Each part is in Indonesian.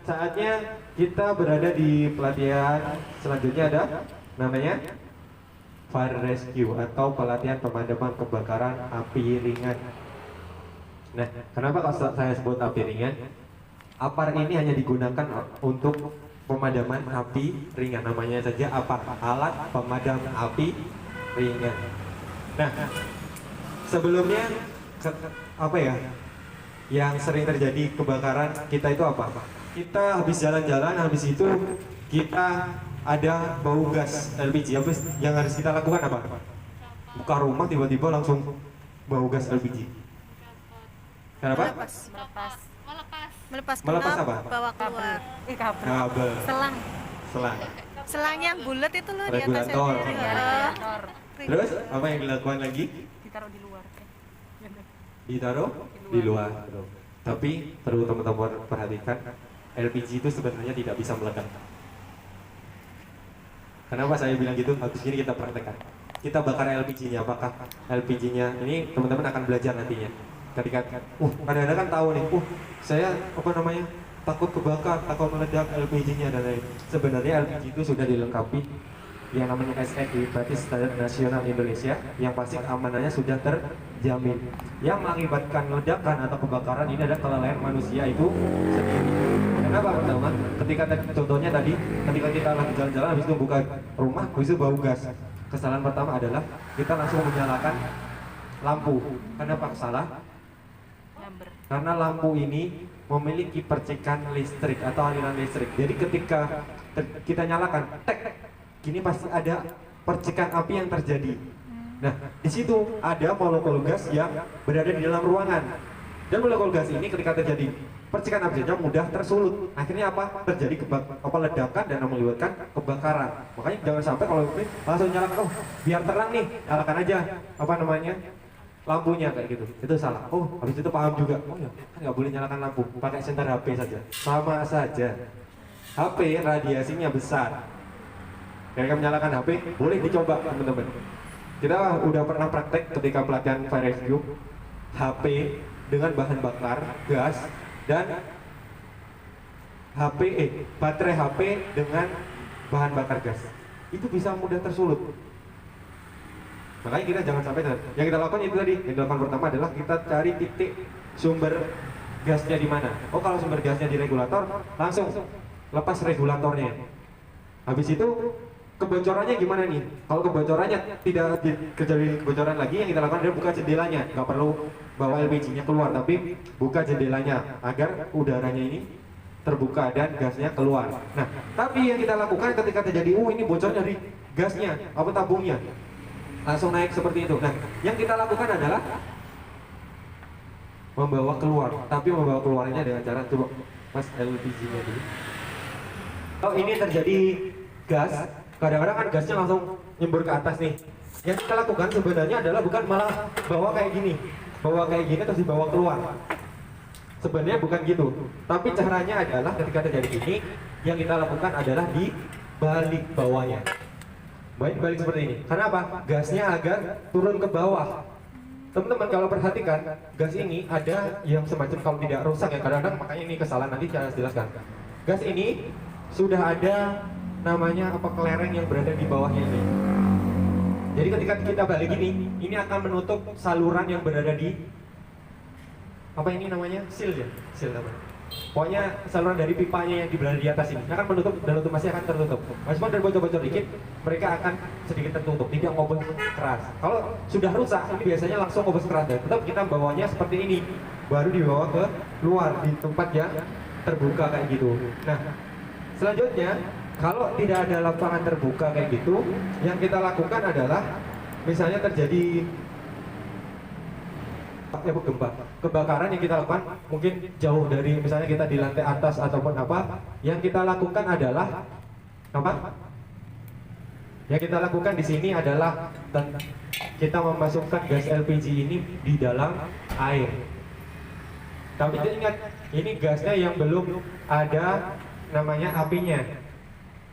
saatnya kita berada di pelatihan selanjutnya ada namanya Fire Rescue atau pelatihan pemadaman kebakaran api ringan. Nah, kenapa kalau saya sebut api ringan? APAR ini hanya digunakan untuk pemadaman api ringan, namanya saja APAR, alat pemadam api ringan. Nah, sebelumnya apa ya yang sering terjadi kebakaran kita itu apa? Kita habis jalan-jalan, habis itu kita ada bau gas LPG. Habis yang harus kita lakukan apa? Buka rumah tiba-tiba langsung bau gas LPG. Kenapa? Melepas apa? Bawa keluar. Kabel. Selang. Selang yang bulat itu loh di atas Regulator. regulator. Terus apa yang dilakukan lagi? Ditaruh di luar. Ditaruh di luar. Tapi perlu teman-teman perhatikan, LPG itu sebenarnya tidak bisa meledak. Kenapa saya bilang gitu? Habis ini kita praktekkan. Kita bakar LPG-nya. Apakah LPG-nya ini teman-teman akan belajar nantinya. Ketika kadang-kadang kan tahu nih, saya takut kebakar, takut meledak LPG-nya dan lain. Sebenarnya LPG itu sudah dilengkapi yang namanya SNI, berarti Standar Nasional Indonesia, yang pasti keamanannya sudah terjamin. Yang mengakibatkan ledakan atau kebakaran ini adalah kelalaian manusia itu sendiri. Kenapa pertama? Ketika contohnya tadi, ketika kita lagi jalan-jalan habis itu buka rumah, habis itu bau gas. Kesalahan pertama adalah kita langsung menyalakan lampu. Kenapa salah? Karena lampu ini memiliki percikan listrik atau aliran listrik. Jadi ketika kita nyalakan, gini pasti ada percikan api yang terjadi. Nah, di situ ada molekul gas yang berada di dalam ruangan. Dan molekul gas ini ketika terjadi percikan api saja mudah tersulut. Akhirnya apa? Terjadi ledakan dan mengakibatkan kebakaran. Makanya jangan sampai kalau ini langsung nyalakan, biar terang nih, nyalakan aja lampunya kayak gitu. Itu salah. Habis itu paham juga. Ya, kan nggak boleh nyalakan lampu. Pakai senter HP saja. Sama saja. HP radiasinya besar. Ketika menyalakan HP, boleh dicoba teman-teman. Kita udah pernah praktek ketika pelatihan Fire Rescue, HP dengan bahan bakar gas dan baterai HP dengan bahan bakar gas. Itu bisa mudah tersulut. Makanya kita jangan sampai yang kita lakukan itu tadi. Yang dilakukan pertama adalah kita cari titik sumber gasnya di mana. Kalau sumber gasnya di regulator, langsung lepas regulatornya. Habis itu kebocorannya gimana nih? Kalau kebocorannya tidak terjadi kebocoran lagi, yang kita lakukan adalah buka jendelanya. Nggak perlu bawa LPG-nya keluar, tapi buka jendelanya agar udaranya ini terbuka dan gasnya keluar. Nah, tapi yang kita lakukan ketika terjadi, ini bocor dari gasnya, tabungnya, langsung naik seperti itu. Nah, yang kita lakukan adalah membawa keluar, tapi membawa keluarnya dengan cara coba mas LPG-nya dulu. Kalau ini terjadi gas, kadang-kadang kan gasnya langsung nyembur ke atas nih. Yang kita lakukan sebenarnya adalah bukan malah bawa kayak gini terus dibawa keluar. Sebenarnya bukan gitu. Tapi caranya adalah ketika terjadi ini, yang kita lakukan adalah dibalik bawahnya. Balik seperti ini. Karena apa? Gasnya agar turun ke bawah. Teman-teman kalau perhatikan, gas ini ada yang semacam kalau tidak rusak ya kadang-kadang, makanya ini kesalahan, nanti saya jelaskan. Gas ini sudah ada namanya kelereng yang berada di bawahnya ini. Jadi ketika kita balik ini akan menutup saluran yang berada di seal namanya. Pokoknya saluran dari pipanya yang berada di atas ini akan menutup dan otomatis akan tertutup. Meskipun ada bocor-bocor dikit, mereka akan sedikit tertutup, tidak ngobos keras. Kalau sudah rusak, ini biasanya langsung ngobos keras. Dan tetap kita bawanya seperti ini, baru dibawa ke luar di tempat yang terbuka kayak gitu. Nah, selanjutnya kalau tidak ada lapangan terbuka kayak gitu, yang kita lakukan adalah misalnya terjadi kebakaran yang kita lakukan mungkin jauh dari, misalnya kita di lantai atas ataupun apa, yang kita lakukan adalah yang kita lakukan di sini adalah kita memasukkan gas LPG ini di dalam air. Tapi ingat, ini gasnya yang belum ada namanya apinya.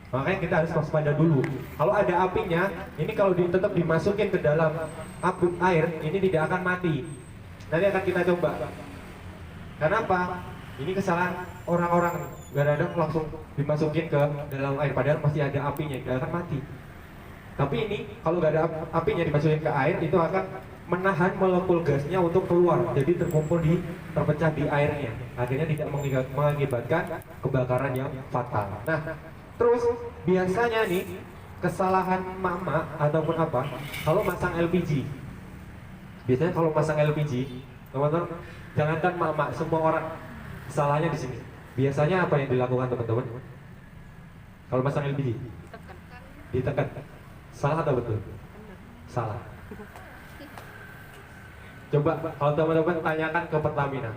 Makanya kita harus waspada dulu. Kalau ada apinya, ini kalau tetap dimasukin ke dalam air, ini tidak akan mati. Nanti akan kita coba. Kenapa? Ini kesalahan orang-orang kadang-kadang langsung dimasukin ke dalam air, padahal masih ada apinya, tidak akan mati. Tapi ini kalau nggak ada apinya dimasukin ke air, itu akan menahan molekul gasnya untuk keluar, jadi terpecah di airnya, akhirnya tidak mengakibatkan kebakaran yang fatal. Nah, terus biasanya nih kesalahan mama ataupun apa kalau masang LPG. Biasanya kalau masang LPG, teman-teman, jangankan mama, semua orang salahnya di sini. Biasanya apa yang dilakukan teman-teman? Kalau pasang LPG? Ditekan. Salah atau betul? Salah. Coba kalau teman-teman tanyakan ke Pertamina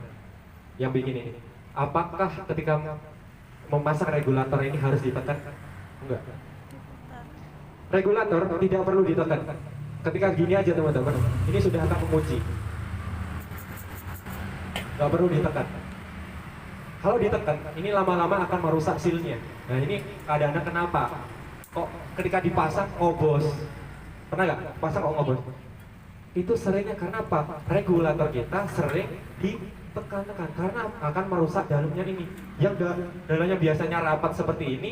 yang bikin ini, apakah ketika memasang regulator ini harus ditekan? Enggak. Regulator tidak perlu ditekan. Ketika gini aja teman-teman, ini sudah akan menguji. Nggak perlu ditekan. Kalau ditekan, ini lama-lama akan merusak sealnya. Nah ini kadang-kadang kenapa? Kok ketika dipasang ngobos? Pernah nggak pasang kok ngobos? Itu seringnya karena apa? Regulator kita sering ditekan-tekan karena akan merusak dalamnya ini. Yang dalamnya biasanya rapat seperti ini,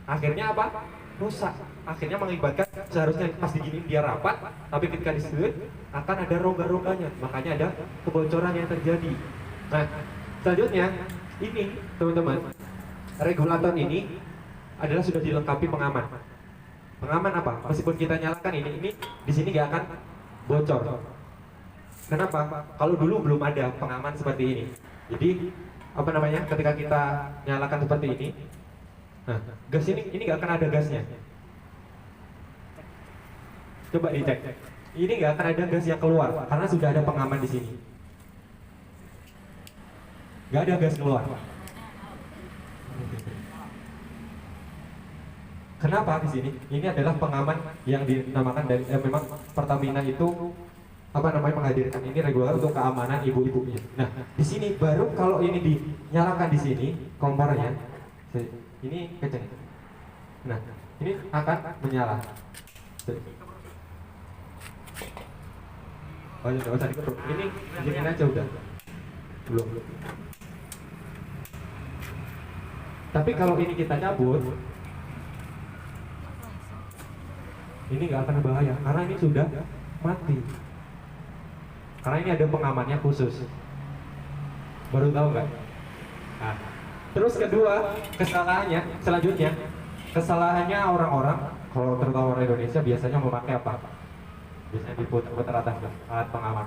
akhirnya apa? Rusak. Akhirnya mengakibatkan seharusnya pas diginiin dia rapat, tapi ketika disudut akan ada rongga-rongganya. Makanya ada kebocoran yang terjadi. Nah, selanjutnya ini teman-teman, regulator ini adalah sudah dilengkapi pengaman. Pengaman apa? Meskipun kita nyalakan ini di sini nggak akan bocor. Kenapa? Kalau dulu belum ada pengaman seperti ini. Jadi apa namanya? Ketika kita nyalakan seperti ini, nah gas ini nggak akan ada gasnya. Coba dicek. Ini nggak akan ada gas yang keluar karena sudah ada pengaman di sini. Nggak ada gas keluar. Kenapa di sini? Ini adalah pengaman yang dinamakan dari memang Pertamina itu apa namanya menghadirkan ini regulator untuk keamanan ibu-ibunya. Nah, di sini baru kalau ini dinyalakan di sini kompornya, ini kencang. Nah, ini akan menyala. Oh, ya, usah diketuk. Ini dingin aja udah. Belum. Tapi kalau ini kita cabut, ini nggak akan bahaya karena ini sudah mati. Karena ini ada pengamannya khusus. Baru tahu nggak? Nah, terus kedua kesalahannya selanjutnya, kesalahannya orang-orang kalau terutama orang Indonesia biasanya memakai apa? Biasanya diputar-putar atas alat pengaman.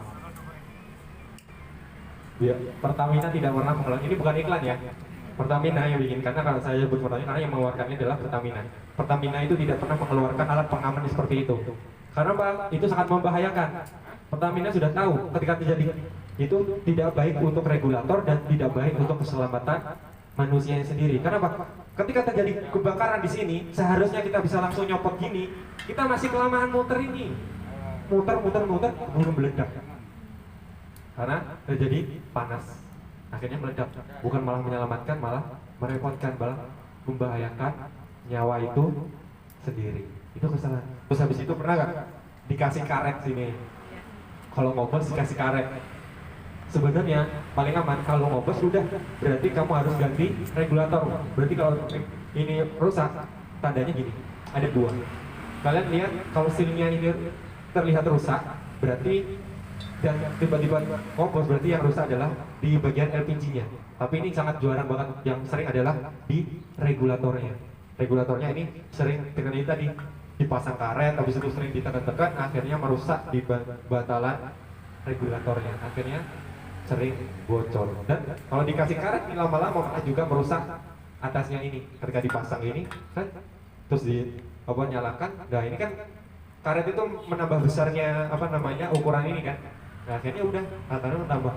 Ya, Pertamina tidak pernah mengeluarkan. Ini bukan iklan ya. Pertamina yang bikin, karena kalau saya sebut Pertamina karena yang mengeluarkannya adalah Pertamina. Pertamina itu tidak pernah mengeluarkan alat pengaman seperti itu. Karena itu sangat membahayakan. Pertamina sudah tahu ketika terjadi itu tidak baik untuk regulator dan tidak baik untuk keselamatan manusianya sendiri. Karena apa? Ketika terjadi kebakaran di sini, seharusnya kita bisa langsung nyopot gini. Kita masih kelamaan muter ini, muter, belum meledak. Karena terjadi panas, akhirnya meledak. Bukan malah menyelamatkan, malah merepotkan, malah membahayakan nyawa itu sendiri. Itu kesalahan. Terus habis itu pernah gak dikasih karet sini? Kalau ngobos dikasih karet. Sebenarnya paling aman kalau ngobos sudah, berarti kamu harus ganti regulator. Berarti kalau ini rusak, tandanya gini, ada dua. Kalian lihat kalau sealnya ini terlihat rusak, berarti dan tiba-tiba ngobos, berarti yang rusak adalah di bagian LPG-nya. Tapi ini sangat jarang banget, yang sering adalah di regulatornya. Regulatornya ini sering dengan ini tadi dipasang karet, habis itu sering ditekan-tekan, akhirnya merusak di batalan regulatornya. Akhirnya sering bocor. Dan kalau dikasih karet ini lama-lama juga merusak atasnya ini. Ketika dipasang ini kan terus nyalakan, nah ini kan karet itu menambah besarnya apa namanya ukuran ini kan. Nah, akhirnya udah akhirnya menambah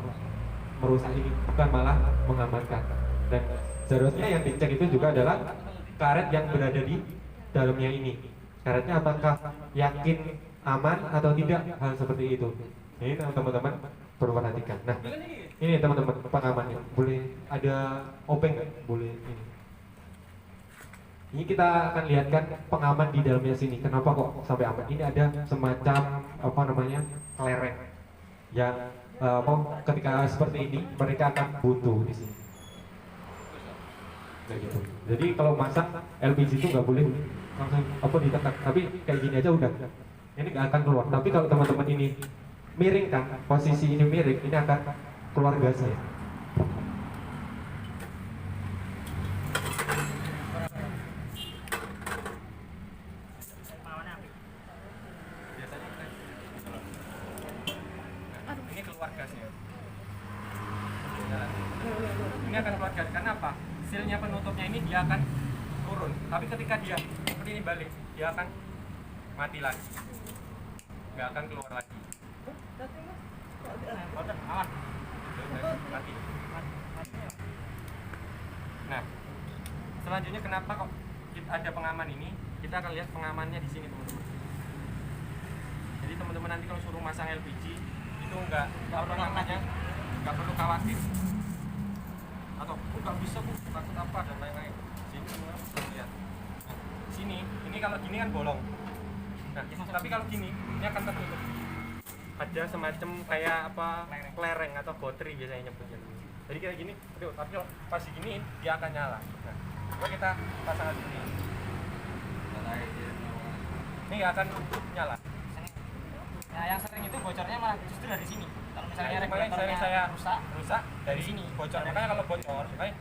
merusak ini, bukan malah mengamankan. Dan seharusnya yang dicek itu juga adalah karet yang berada di dalamnya ini. Karetnya apakah yakin aman atau tidak, hal seperti itu. Ini teman-teman perlu perhatikan. Nah, ini teman-teman pengamannya. Boleh ada obeng nggak? Boleh ini. Ini kita akan lihatkan pengaman di dalamnya sini. Kenapa kok sampai aman? Ini ada semacam apa namanya kelereng yang ketika seperti ini mereka akan buntu di sini. Kayak gitu. Jadi kalau masak LPG itu nggak boleh langsung apa ditekan, tapi kayak gini aja udah. Ini nggak akan keluar. Tapi kalau teman-teman ini miring kan, posisi ini miring, ini akan keluar gasnya. Ini keluar gasnya. Ini akan keluar gas. Karena apa? Sealnya penutupnya ini dia akan turun. Tapi ketika dia seperti ini balik, dia akan mati lagi. Nggak akan keluar lagi. Aman. Mati. Nah, selanjutnya kenapa kok ada pengaman ini? Kita akan lihat pengamannya di sini, teman-teman. Jadi teman-teman nanti kalau suruh masang LPG itu nggak perlu khawatir. Atau nggak bisa takut apa dan lain-lain. Sini lihat. Sini, ini kalau gini kan bolong. Nah, tapi kalau gini, ini akan tertutup. Ada semacam kayak apa kelereng atau gotri biasanya nyebutnya. Jadi kayak gini, tapi kalau pas gini dia akan nyala. Nah, coba kita pasang di sini. Ini nggak akan nyala. Nah, yang sering itu bocornya malah justru dari sini. Kalau misalnya regulatornya saya rusak dari sini bocor. Makanya kalau bocor, makanya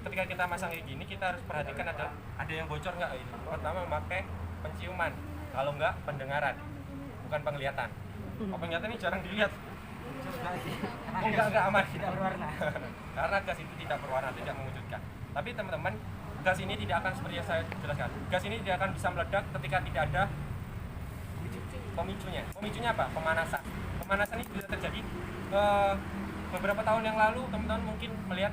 ketika kita masang kayak gini kita harus perhatikan ada yang bocor nggak ini. Pertama memakai penciuman, kalau nggak pendengaran, bukan penglihatan. Oh, penglihatan ini jarang dilihat. Oh, enggak aman, tidak berwarna. Karena gas itu tidak berwarna, tidak mewujudkan. Tapi teman-teman, gas ini tidak akan seperti yang saya jelaskan. Gas ini tidak akan bisa meledak ketika tidak ada pemicunya. Pemicunya apa? Pemanasan. Pemanasan ini bisa terjadi beberapa tahun yang lalu teman-teman mungkin melihat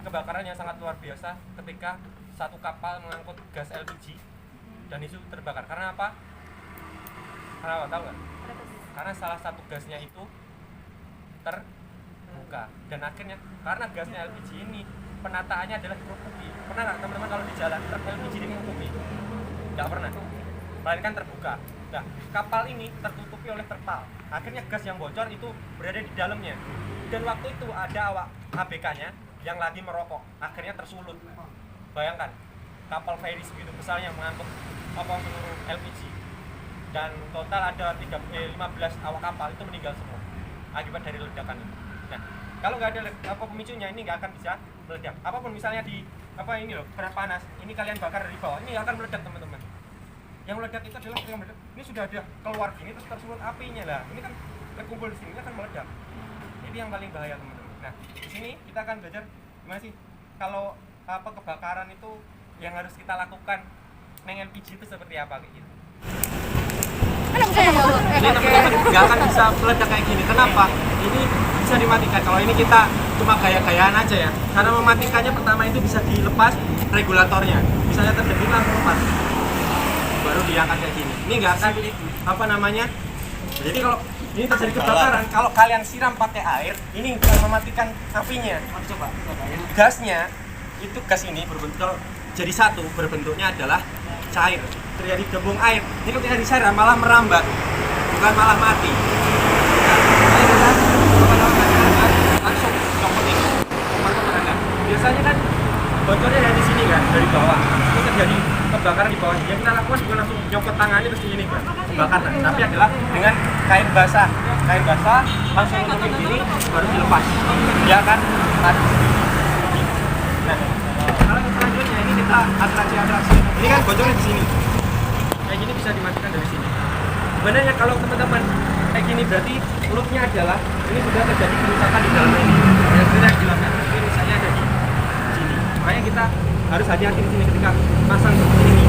kebakaran yang sangat luar biasa ketika satu kapal mengangkut gas LPG dan itu terbakar. Karena apa? Karena apa? Tahu nggak? Karena salah satu gasnya itu terbuka dan akhirnya karena gasnya LPG ini penataannya adalah dikukupi. Pernah nggak teman-teman kalau di jalan truk LPG dikukupi? Nggak pernah. Melainkan terbuka. Nah, kapal ini tertutupi oleh terpal. Akhirnya gas yang bocor itu berada di dalamnya. Dan waktu itu ada awak ABK-nya yang lagi merokok. Akhirnya tersulut. Bayangkan, kapal feri segitu besarnya mengangkut seluruh LPG. Dan total ada 15 awak kapal itu meninggal semua akibat dari ledakan itu. Nah, kalau nggak ada pemicunya ini nggak akan bisa meledak. Apapun misalnya di ini loh, keran panas, ini kalian bakar dari bawah, ini akan meledak teman-teman. Yang meledak itu adalah yang meledak. Ini sudah ada keluar gini terus tersulut apinya lah. Ini kan terkumpul di sini, ini akan meledak. Ini yang paling bahaya teman-teman. Nah, di sini kita akan belajar gimana sih kalau kebakaran itu yang harus kita lakukan neng LPG itu seperti apa kayak gitu. Ini teman-teman nggak akan bisa meledak kayak gini. Kenapa? Ini bisa dimatikan. Kalau ini kita cuma gaya-gayaan aja ya. Karena mematikannya pertama itu bisa dilepas regulatornya. Misalnya terjadi langsung lepas. Baru diangkat kayak gini. Ini nggak akan jadi kalau ini terjadi kebakaran, kalau kalian siram pakai air, ini bisa mematikan apinya. Coba gasnya itu gas ini berbentuk jadi satu, berbentuknya adalah cair. Terjadi gembung air. Ini ketika disiram malah merambat, bukan malah mati. Langsung copot ini. Biasanya kan bocornya dari sini kan, dari bawah. Ini terjadi kebakaran di bawah. Yang kita lakukan bukan langsung nyopot tangannya terus ini kan, membakar. Tapi adalah dengan kain basah langsung nutupin gini baru dilepas. Dia akan mati. Nah, kalau selanjutnya ini kita atraksi. Ini kan bocornya di sini. Kayak gini bisa dimatikan dari sini. Sebenarnya kalau teman-teman kayak gini berarti loopnya adalah ini sudah terjadi kerusakan di dalam ini. Yang sudah dilakukan. Ini misalnya ada di sini. Makanya kita harus hati-hati di sini ketika pasang seperti ini.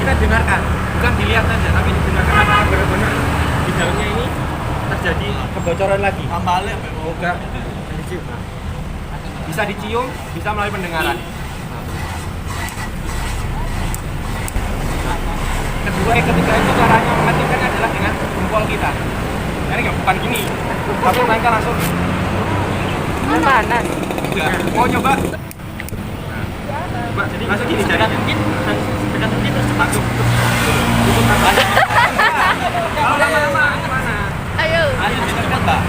Kita dengarkan, bukan dilihat saja, tapi didengarkan apakah benar-benar di dalamnya ini terjadi kebocoran lagi. Enggak, bisa dicium, bisa melalui pendengaran. Kedua, ketika itu caranya mematikan adalah dengan jempol kita. Ini nggak bukan gini, tapi mereka langsung Panas. mau coba. Coba, jadi langsung gini jadinya. Dekat mungkin terus langsung tutup tambahnya. Kalau lama-lama gimana? Ayo. Dekat Mbak.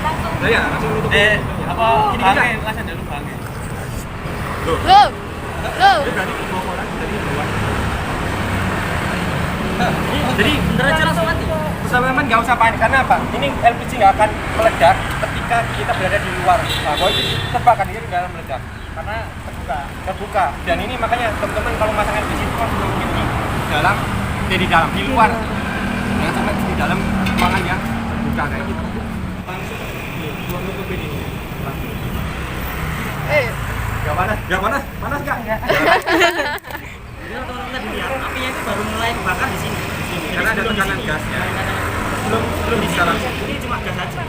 Langsung. Ya, langsung tutup. Apa gini langsung dulu Bang. Loh. Loh. Ini berarti di bawah orang dari bawah. Jadi bener aja langsung mati. Teman-teman nggak usah panik karena apa? Ini LPG nggak akan meledak ketika kita berada di luar. Nah, kalau itu terbakar ini nggak akan meledak karena terbuka. Dan ini makanya teman-teman kalau masang LPG itu harus mungkin di dalam, di luar. Jangan sampai di dalam ruangan yang terbuka kayak gitu. Langsung buat nutup ini. Gak panas nggak? Jadi teman-teman dilihat apinya itu baru mulai kebakar di sini. Karena ada tekanan gasnya. Belum bisa langsung. Ini cuma gas aja.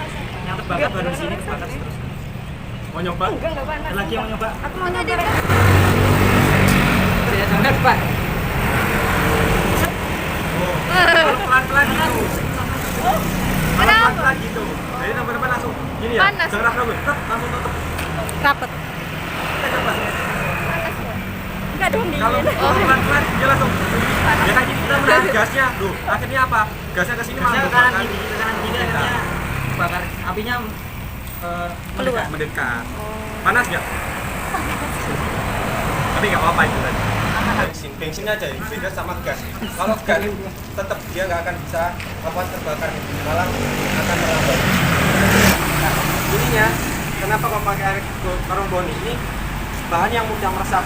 Yang terbakar baru di sini kebakar terus. Mau nyoba? Ada lagi yang mau nyoba? Aku mau nyoba. Ya jangan Pak. Kalau pelan-pelan gitu. Pelan-pelan gitu. Jadi teman-teman langsung gini ya. Panas. Jangan ragu, langsung tutup. Rapet. Kita coba. Enggak dong dingin. Kalau pelan-pelan dia langsung ya kan gini kita menahan gasnya tuh akhirnya apa gasnya kesini malah tekanan gini akhirnya bakar apinya mendekat panas nggak tapi nggak apa-apa itu tadi bensin aja ya beda sama gas kalau gas tetap dia nggak akan bisa terbakar malah akan melambat nah ininya kenapa kalau pakai air karomboni ini bahan yang mudah meresap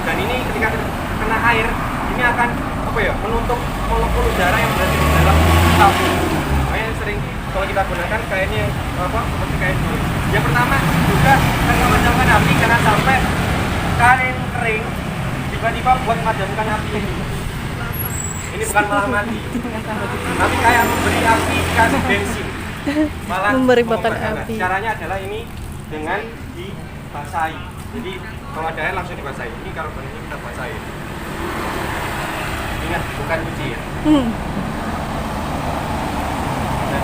dan ini ketika kena air ini akan apa ya menutup molekul udara yang berada di dalam tabung. Makanya sering kalau kita gunakan kayaknya apa seperti kain dulu. Yang pertama juga kan memadamkan api jangan sampai kain kering tiba-tiba buat memadamkan api ini. Ini bukan malah mati, tapi kayak memberi api gas bensin. Malah Memberi bakar membakar. api. Caranya adalah ini dengan dibasahi. Jadi kalau ada air langsung dibasahi. Ini karbon ini kita basahi. Ingat bukan cuci ya. Nah,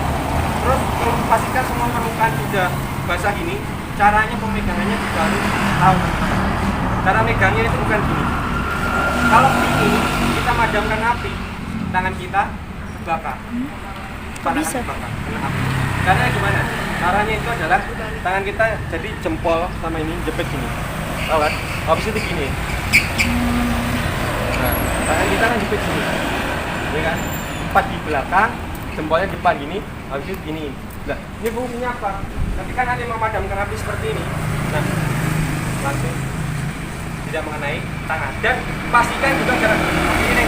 terus kalau pastikan semua permukaan sudah basah ini, caranya pemegangannya juga harus tahu. Cara megangnya itu bukan gini. Kalau ini kita madamkan api, tangan kita terbakar. Bisa. Terbakar, kena api. Caranya gimana? Caranya itu adalah tangan kita jadi jempol sama ini jepit gini. Tahu kan? Habis itu gini. Nah, tangan kita kan jepit gini. Ya kan? Empat di belakang, jempolnya depan gini, habis itu gini. Nah, ini fungsinya apa? Ketika nanti memadamkan api seperti ini, nah, langsung tidak mengenai tangan. Dan pastikan juga jangan ini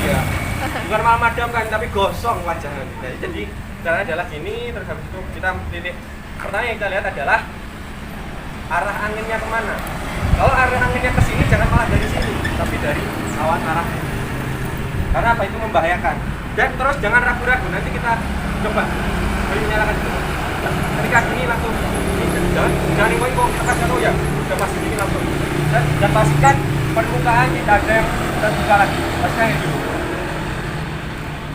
ya. Bukan malah madamkan, tapi gosong wajah nanti. Jadi, caranya adalah gini, terus habis itu kita titik. Pertama yang kita lihat adalah arah anginnya kemana. Kalau arah anginnya ke sini jangan malah dari sini, tapi dari lawan arah. Karena apa itu membahayakan. Dan terus jangan ragu-ragu. Nanti kita coba menyalakan dulu. Ketika gini langsung ini jangan ingin kok kita kasih tahu ya. Udah pasti gini langsung. Dan pastikan permukaan tidak ada yang terbuka lagi. Pastikan kayak gitu.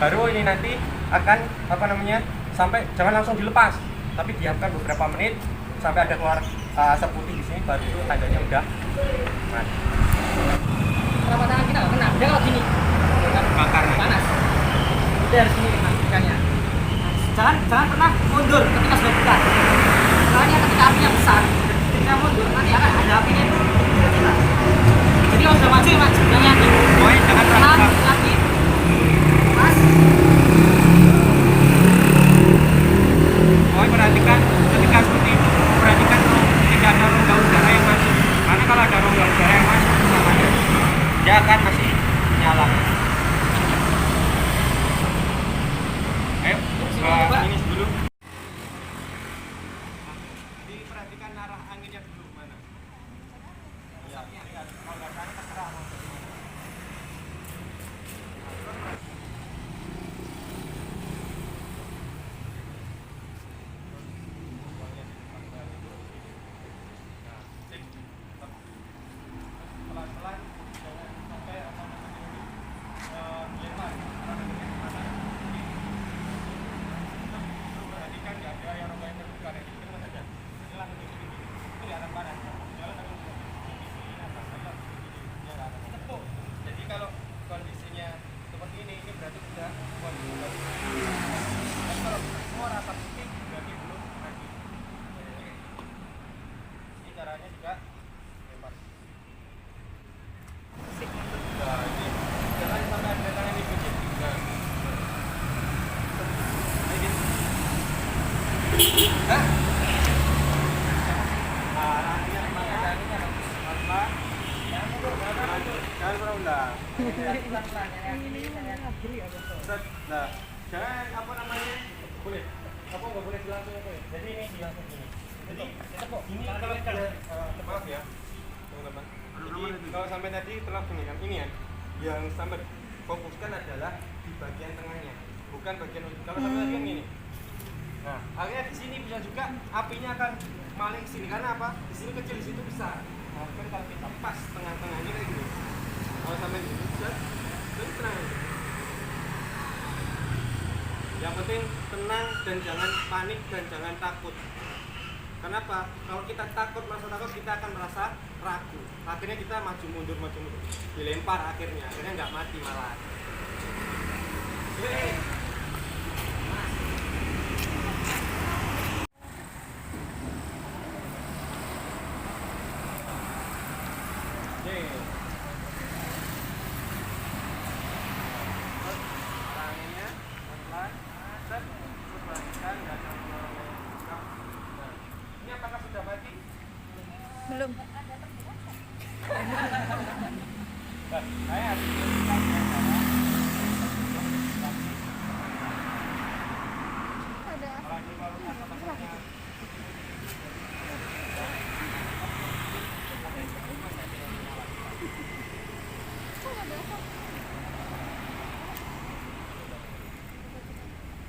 Baru ini nanti akan apa namanya sampai jangan langsung dilepas, tapi diamkan beberapa menit sampai ada keluar asap putih di sini baru itu tandanya udah mati. Kenapa tangan kita nggak kena? Dia kalau gini bakar panas. Dia harus gini matikannya. Jangan pernah mundur ketika sudah buka. Soalnya ketika apinya besar, ketika mundur nanti akan ada apinya itu kita. Jadi kalau sudah maju ya maju, jangan yakin. Oh jangan terlalu lagi. Mas. Oh perhatikan ketika seperti itu, perhatikan tidak ada rongga udara yang masuk. Karena kalau ada rongga udara yang masuk namanya dia akan masih nyala. Ayo, ini dulu. Diperhatikan arah anginnya dulu mana. Asapnya lihat, kalau nggak sana terserah. Pelan-pelan jangan sampai apa namanya lemah perhatikan nggak ada yang rongga yang terbuka kayak gitu saja ini langsung ini kelihatan Hah? Arahnya pakai jaringnya pelan-pelan. Jangan berulang. Set. Nah, jangan apa namanya? Boleh. Apa nggak boleh langsung apa ya? Jadi ini langsung ini. Jadi ini kalau maaf ya, teman-teman. Jadi kalau sampai tadi telah gini kan, ini ya, yang sampai fokuskan adalah di bagian tengahnya, bukan bagian kalau sampai tadi kan gini. Nah, akhirnya di sini bisa juga apinya akan maling sini karena apa? Di sini kecil, di situ besar. Nah, kan kalau kita pas tengah-tengahnya kayak gini. Kalau sampai di sini bisa, terus tenang aja. Yang penting tenang dan jangan panik dan jangan takut. Kenapa? Kalau kita takut, merasa takut, kita akan merasa ragu. Akhirnya kita maju mundur, dilempar akhirnya nggak mati malah. Belum.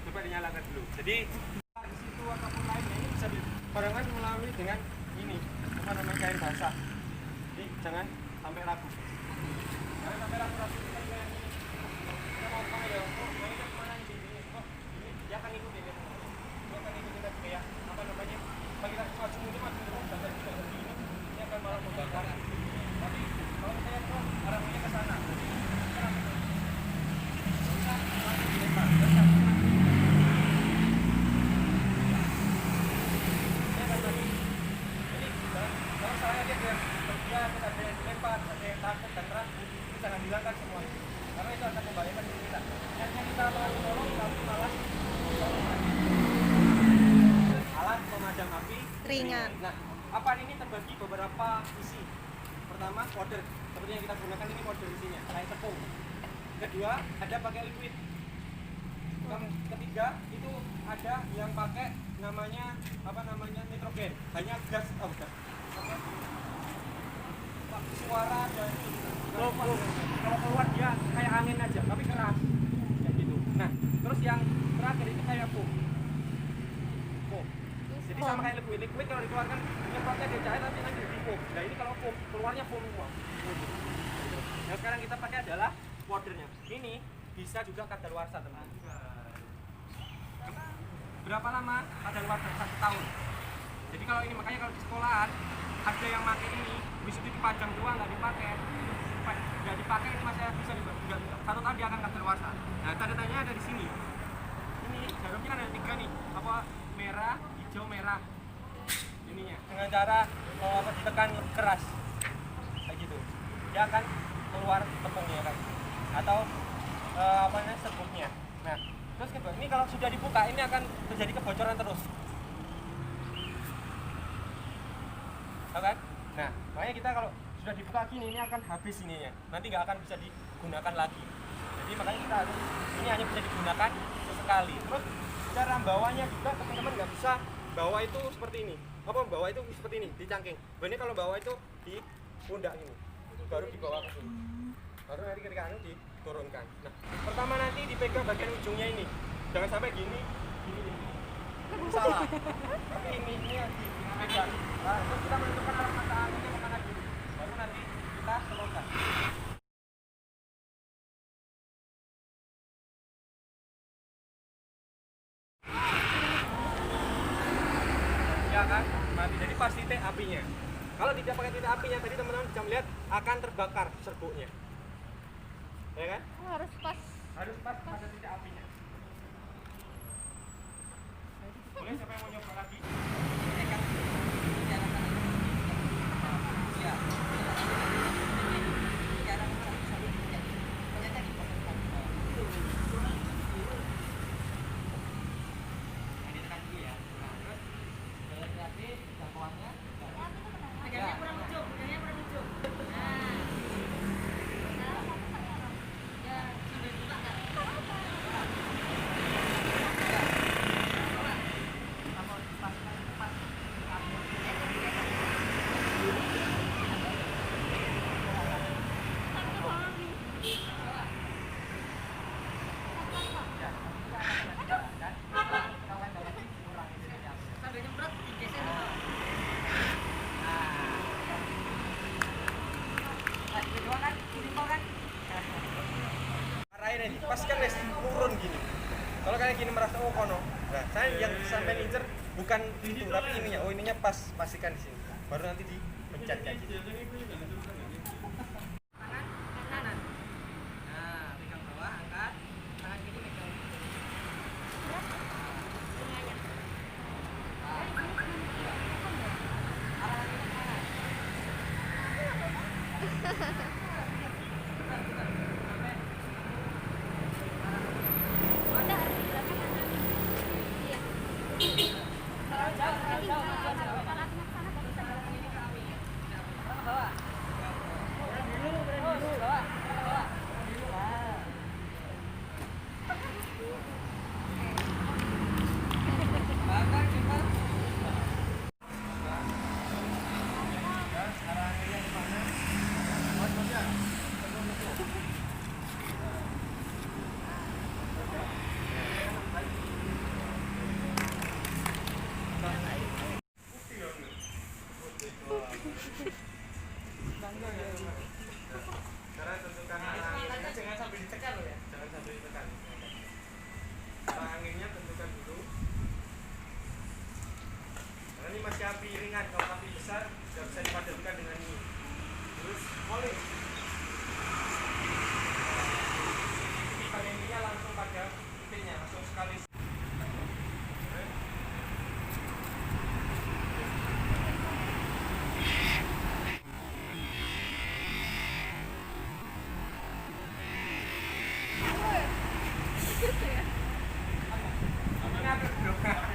Coba dinyalakan dulu. Jadi di situ ataupun lainnya ini bisa dibarengkan melalui dengan ini apa namanya kain basah. Jadi jangan sampai ragu. Jangan sampai ragu kita dengan ini. Kita mau kemana ya? Oh, mau kita kemana ini? Oh, ini dia akan ikuti ya. Dia akan ikuti tadi kayak apa namanya? Bagi kita maju mundur dan tadi kita begini ini akan malah membakar. Tapi kalau kita yang arahnya ke sana. Hilangkan semua karena itu akan membahayakan diri kita. Yang kita mau tolong tapi malah alat pemadam api Ringan. Nah, apa ini terbagi beberapa isi. Pertama, powder seperti yang kita gunakan ini powder isinya, kain tepung. Kedua, ada pakai liquid. Ketiga, itu ada yang pakai namanya apa namanya nitrogen, hanya gas, suara dan kalau keluar dia kayak angin aja tapi keras kayak gitu. Nah terus yang terakhir itu kayak foam. Jadi sama kayak liquid kalau dikeluarkan nyemprotnya dia cair tapi nanti jadi foam. Nah ini kalau foam keluarnya foam semua. Yang sekarang kita pakai adalah powdernya. Ini bisa juga kadaluarsa teman. Berapa lama kadaluarsa? 1 tahun. Jadi kalau ini makanya kalau di sekolahan ada yang pakai ini, bisa dipajang doang nggak dipakai. Nggak dipakai ini masih bisa dipakai. 1 tahun dia akan kadaluarsa. Nah tanda-tandanya ada di sini. Ini jarumnya kan ada 3 nih, apa merah, hijau, merah. Ininya dengan cara ditekan keras kayak gitu. Dia akan keluar tepungnya kan, atau apa namanya serbuknya. Nah terus kedua ini kalau sudah dibuka ini akan terjadi kebocoran terus. Tahu kan? Nah, makanya kita kalau sudah dibuka gini ini akan habis ininya. Nanti nggak akan bisa digunakan lagi. Jadi makanya kita harus ini hanya bisa digunakan sesekali. Terus cara bawanya juga teman-teman nggak bisa bawa itu seperti ini. Apa bawa itu seperti ini di cangking. Ini kalau bawa itu di pundak ini. Baru dibawa ke sini. Baru nanti ketika anu diturunkan. Nah, pertama nanti dipegang bagian ujungnya ini. Jangan sampai gini. Salah. Tapi ini yang dipegang. Nah, terus kita menentukan arah mata anginnya kemana dulu. Baru nanti kita selongkan. Ya kan? Mati. Jadi pas titik apinya. Kalau tidak pakai titik apinya, tadi teman-teman bisa melihat akan terbakar serbuknya. Ya kan? Harus pas. Harus pas pada titik apinya. Boleh siapa yang mau nyoba lagi? sampai incer bukan itu tapi ininya. Oh ininya pas, pastikan di sini. Baru nanti dipencet kayak gitu. Kanan. Nah, pegang bawah, angkat. Tangan kiri pegang. Sekarang tentukan arahnya, jangan sampai ditekan loh ya, jangan sampai ditekan. Arah anginnya tentukan dulu. Karena ini masih api ringan, kalau api besar tidak bisa dipadankan dengan ini. Terus oleh tipikan ininya langsung pada titiknya, langsung sekali. Ini apa bro?